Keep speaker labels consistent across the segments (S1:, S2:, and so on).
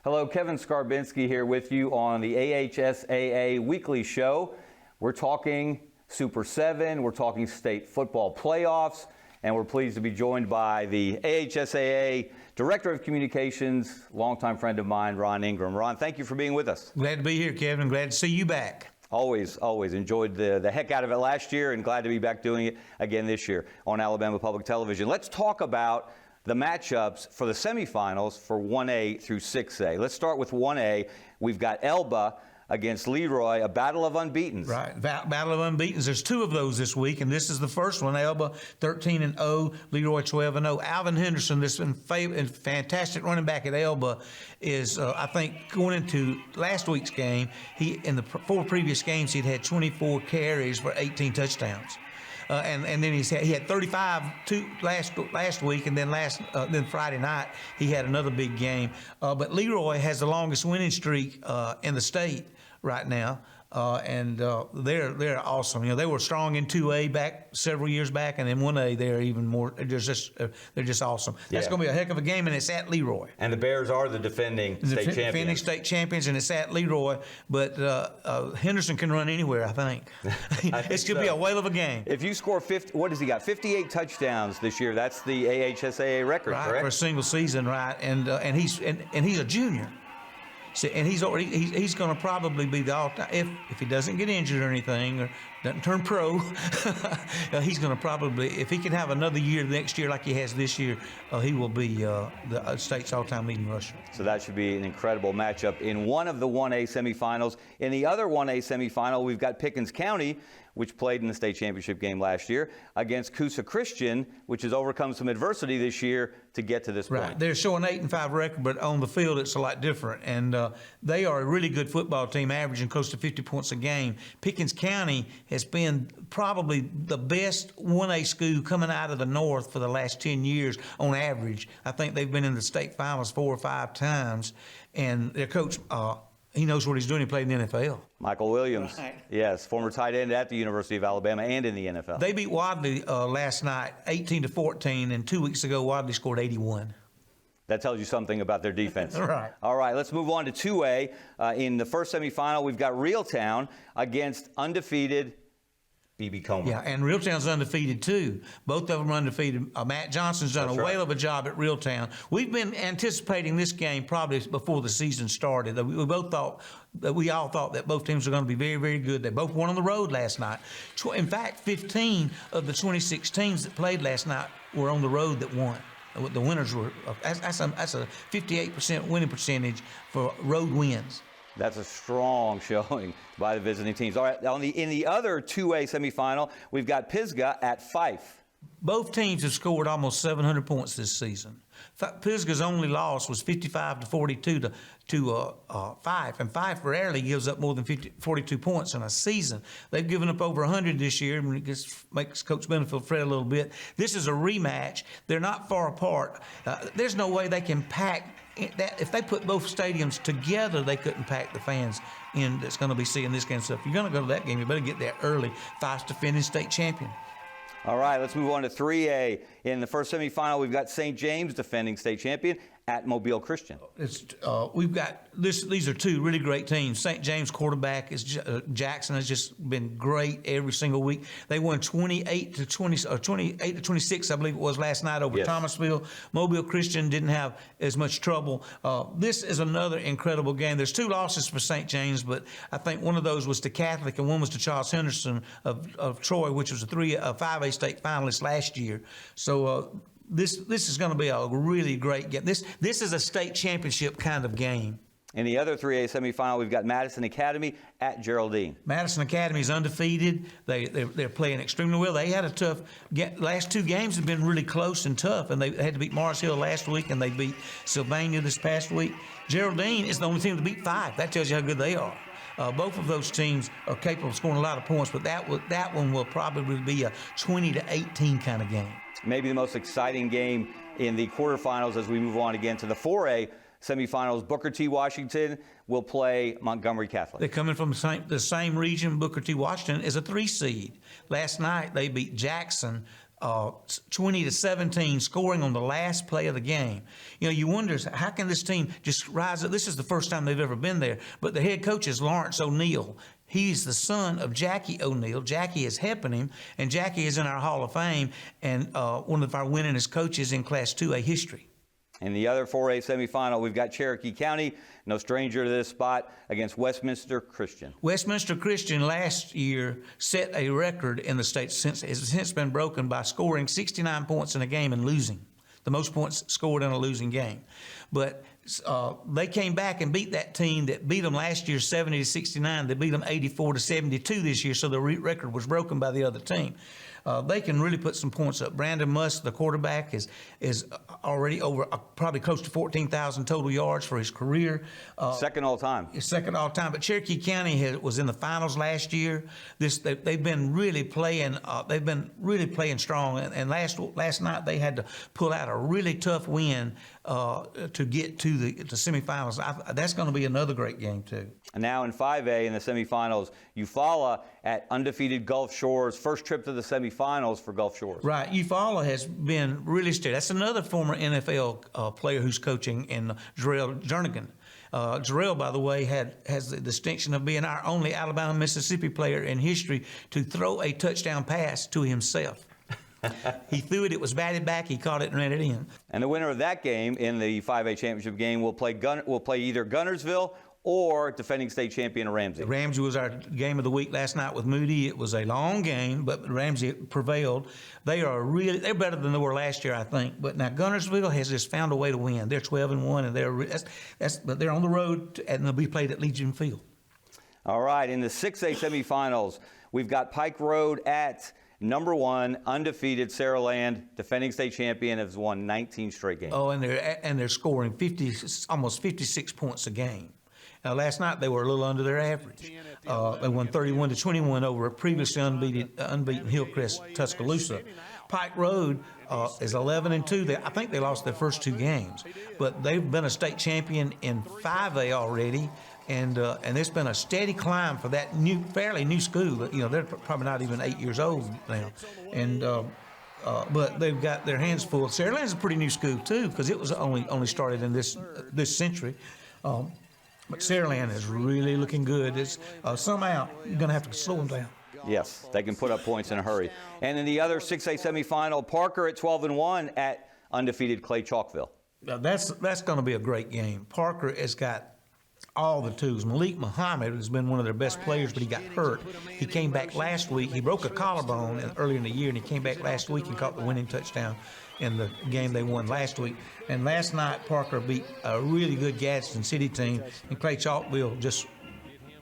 S1: Hello, Kevin Scarbinsky here with you on the AHSAA Weekly Show. We're talking Super 7, we're talking state football playoffs, and we're pleased to be joined by the AHSAA Director of Communications, longtime friend of mine, Ron Ingram. Ron, thank you for being with us.
S2: Glad to be here, Kevin. Glad to see you back.
S1: Always enjoyed the heck out of it last year and glad to be back doing it again this year on Alabama Public Television. Let's talk about the matchups for the semifinals for 1A through 6A. Let's start with 1A. We've got Elba against Leroy, a battle of unbeatens.
S2: Right, battle of unbeatens. There's two of those this week, and this is the first one. Elba 13-0, Leroy 12-0. Alvin Henderson, this fantastic running back at Elba, is I think going into last week's game. He in the four previous games he'd had 24 carries for 18 touchdowns. And then he had 35 last week, and then Friday night he had another big game. But Leroy has the longest winning streak in the state right now, and they're awesome. You know, they were strong in 2A back several years back, and in 1A they're even more. They're just awesome. That's going to be a heck of a game, and it's at Leroy.
S1: And the Bears are the defending
S2: state champions, and it's at Leroy. But Henderson can run anywhere, I think. It's going to be a whale of a game.
S1: If you score 50, what has he got? 58 touchdowns this year. That's the AHSAA record,
S2: right,
S1: correct?
S2: For a single season, right? And he's a junior. So, and he's going to probably be the all-time, if he doesn't get injured or anything or doesn't turn pro, he's going to probably, if he can have another year next year like he has this year, he will be the state's all-time leading rusher.
S1: So that should be an incredible matchup in one of the 1A semifinals. In the other 1A semifinal, we've got Pickens County, which played in the state championship game last year, against Coosa Christian, which has overcome some adversity this year to get to this point.
S2: Right. They're showing 8-5 record, but on the field it's a lot different. And they are a really good football team, averaging close to 50 points a game. Pickens County has been probably the best 1A school coming out of the North for the last 10 years on average. I think they've been in the state finals 4 or 5 times. And their coach, he knows what he's doing. He played in the NFL.
S1: Michael Williams,
S2: right.
S1: Yes, former tight end at the University of Alabama and in the NFL.
S2: They beat Wadley last night, 18-14, and 2 weeks ago Wadley scored 81.
S1: That tells you something about their defense.
S2: Right.
S1: All right, let's move on to 2A. In the first semifinal, we've got Reeltown against undefeated B.B. Comer.
S2: Yeah, and Reeltown's undefeated too. Both of them are undefeated. Matt Johnson's done a whale of a job at Reeltown. We've been anticipating this game probably before the season started. We all thought that both teams were going to be very, very good. They both won on the road last night. In fact, 15 of the 26 teams that played last night were on the road that won. The winners were. That's a 58% winning percentage for road wins.
S1: That's a strong showing by the visiting teams. All right, in the other 2A semifinal, we've got Pisgah at Fife.
S2: Both teams have scored almost 700 points this season. Pisgah's only loss was 55-42 to Fife, and Fife rarely gives up more than 42 points in a season. They've given up over 100 this year, and it makes Coach Benefield fret a little bit. This is a rematch. They're not far apart. There's no way they can pack that. If they put both stadiums together, they couldn't pack the fans in that's going to be seeing this game. So if you're going to go to that game, you better get there early. Fife's defending state champion.
S1: All right, let's move on to 3A. In the first semifinal, we've got St. James defending state champion at Mobile Christian.
S2: We've got these are two really great teams. St. James quarterback is Jackson has just been great every single week. They won 28-26, I believe it was last night over Thomasville. Mobile Christian didn't have as much trouble. This is another incredible game. There's 2 losses for St. James, but I think one of those was to Catholic and one was to Charles Henderson of Troy, which was a 5A state finalist last year. So this is going to be a really great game. This is a state championship kind of game.
S1: In the other 3A semifinal, we've got Madison Academy at Geraldine.
S2: Madison Academy is undefeated. They're playing extremely well. They had a tough last 2 games have been really close and tough, and they had to beat Mars Hill last week, and they beat Sylvania this past week. Geraldine is the only team to beat Fife. That tells you how good they are. Both of those teams are capable of scoring a lot of points, but that one will probably be a 20-18 kind of game.
S1: Maybe the most exciting game in the quarterfinals as we move on again to the 4A semifinals. Booker T. Washington will play Montgomery Catholic.
S2: They're coming from the same region. Booker T. Washington is a 3 seed. Last night they beat Jackson 20-17, scoring on the last play of the game. You know, you wonder, how can this team just rise up? This is the first time they've ever been there. But the head coach is Lawrence O'Neal. He's the son of Jackie O'Neal. Jackie is helping him, and Jackie is in our Hall of Fame and one of our winningest coaches in Class 2A history.
S1: In the other 4A semifinal, we've got Cherokee County, no stranger to this spot, against Westminster Christian.
S2: Westminster Christian last year set a record in the state it's since been broken by scoring 69 points in a game and losing, the most points scored in a losing game. But they came back and beat that team that beat them last year 70-69. They beat them 84-72 this year, so the record was broken by the other team. They can really put some points up. Brandon Musk, the quarterback, is already over probably close to 14,000 total yards for his career.
S1: Second all time.
S2: Second all time. But Cherokee County was in the finals last year. They've been really playing. They've been really playing strong. And last night they had to pull out a really tough win to get to the semifinals. That's going to be another great game too.
S1: And now in 5A in the semifinals, Eufaula at undefeated Gulf Shores. First trip to the semifinals for Gulf Shores.
S2: Right. Eufaula has been really steady. That's another former NFL player who's coaching in Jarrell Jernigan. Jarrell, by the way, has the distinction of being our only Alabama-Mississippi player in history to throw a touchdown pass to himself. He threw it, it was batted back, he caught it and ran it in.
S1: And the winner of that game in the 5A championship game will play either Gunnersville or defending state champion Ramsey.
S2: Ramsey was our game of the week last night with Moody. It was a long game, but Ramsey prevailed. They're better than they were last year, I think. But now Gunnersville has just found a way to win. They're 12-1, and but they're on the road, and they'll be played at Legion Field.
S1: All right, in the 6A semifinals, we've got Pike Road at number 1, undefeated Saraland, defending state champion, has won 19 straight games.
S2: Oh, and they're scoring almost 56 points a game. Now, last night they were a little under their average. They won 31-21 over a previously unbeaten Hillcrest Tuscaloosa. Pike Road is 11-2. I think they lost their first 2 games, but they've been a state champion in 5A already. And it's been a steady climb for that fairly new school. You know, they're probably not even 8 years old now, and but they've got their hands full. Saraland's a pretty new school too, because it was only started in this century. But Saraland is really looking good. It's somehow you're going to have to slow them down.
S1: Yes, they can put up points in a hurry. And in the other 6A semifinal, Parker at 12-1 at undefeated Clay Chalkville.
S2: Now that's going to be a great game. Parker has got all the tools. Malik Muhammad has been one of their best players, but he got hurt. He came back last week. He broke a collarbone earlier in the year, and he came back last week and caught the winning touchdown in the game they won last week. And last night, Parker beat a really good Gadsden City team, and Clay Chalkville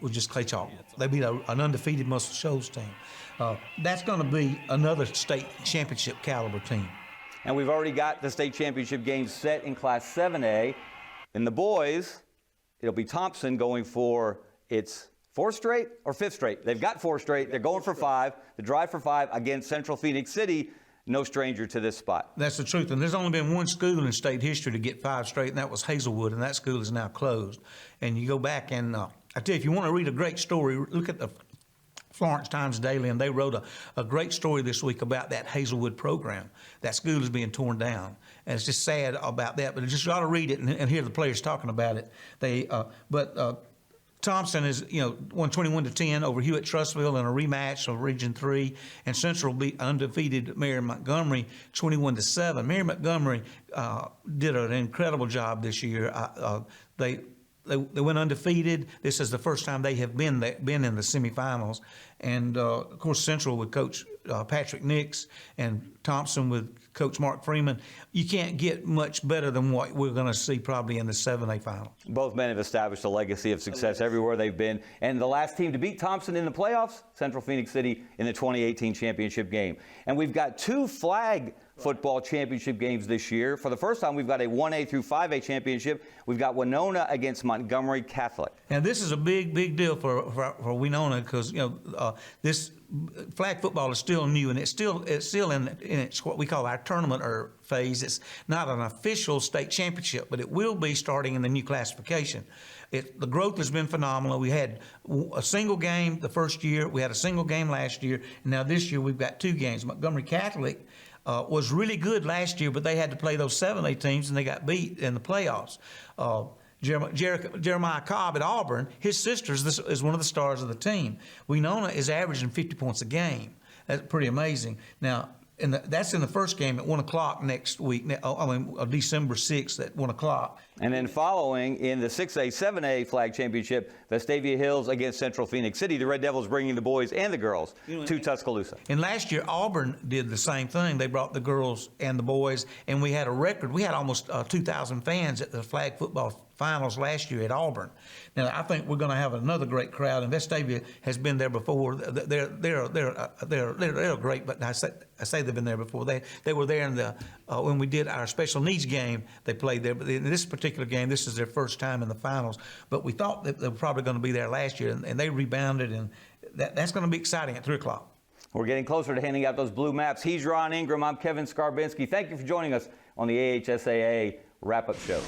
S2: was just Clay Chalkville. They beat an undefeated Muscle Shoals team. That's going to be another state championship caliber team.
S1: And we've already got the state championship games set in Class 7A. In the boys, it'll be Thompson going for its 4th straight or 5th straight. They've got 4 straight. They're going for 5. The drive for 5 against Central Phoenix City. No stranger to this spot.
S2: That's the truth. And there's only been one school in state history to get 5 straight, and that was Hazelwood, and that school is now closed. And you go back and I tell you, if you want to read a great story, look at the Florence Times Daily, and they wrote a great story this week about that Hazelwood program. That school is being torn down, and it's just sad about that. But just you ought to read it and hear the players talking about it. Thompson is, won 21-10 over Hewitt Trussville in a rematch of Region 3, and Central beat undefeated Mary Montgomery 21-7. Mary Montgomery did an incredible job this year. They went undefeated. This is the first time they have been in the semifinals, and of course Central with Coach Patrick Nix and Thompson with Coach Mark Freeman. You can't get much better than what we're going to see probably in the 7A final.
S1: Both men have established a legacy of success everywhere they've been. And the last team to beat Thompson in the playoffs, Central Phoenix City in the 2018 championship game. And we've got 2 flag football championship games this year. For the first time, we've got a 1A through 5A championship. We've got Winona against Montgomery Catholic.
S2: Now, this is a big deal for Winona because, this flag football is still new, and it's still in its what we call our tournament or phase. It's not an official state championship, but it will be starting in the new classification. The growth has been phenomenal. We had a single game the first year. We had a single game last year. And now this year we've got 2 games. Montgomery Catholic was really good last year, but they had to play those 7A teams, and they got beat in the playoffs. Jeremiah Cobb at Auburn, his sister is one of the stars of the team. Winona is averaging 50 points a game. That's pretty amazing. Now, that's in the first game at 1 o'clock next week. December 6th at 1 o'clock.
S1: And then following in the 6A, 7A flag championship, Vestavia Hills against Central Phoenix City. The Red Devils bringing the boys and the girls to Tuscaloosa.
S2: And last year, Auburn did the same thing. They brought the girls and the boys, and we had a record. We had almost 2,000 fans at the flag football finals last year at Auburn. Now, I think we're going to have another great crowd, and Vestavia has been there before. They're great, but I say they've been there before. They were there in when we did our special needs game. They played there, but in this particular game, this is their first time in the finals. But we thought that they were probably going to be there last year, and they rebounded, and that's going to be exciting at 3 o'clock.
S1: We're getting closer to handing out those blue maps. He's Ron Ingram. I'm Kevin Scarbinsky. Thank you for joining us on the AHSAA Wrap-Up Show.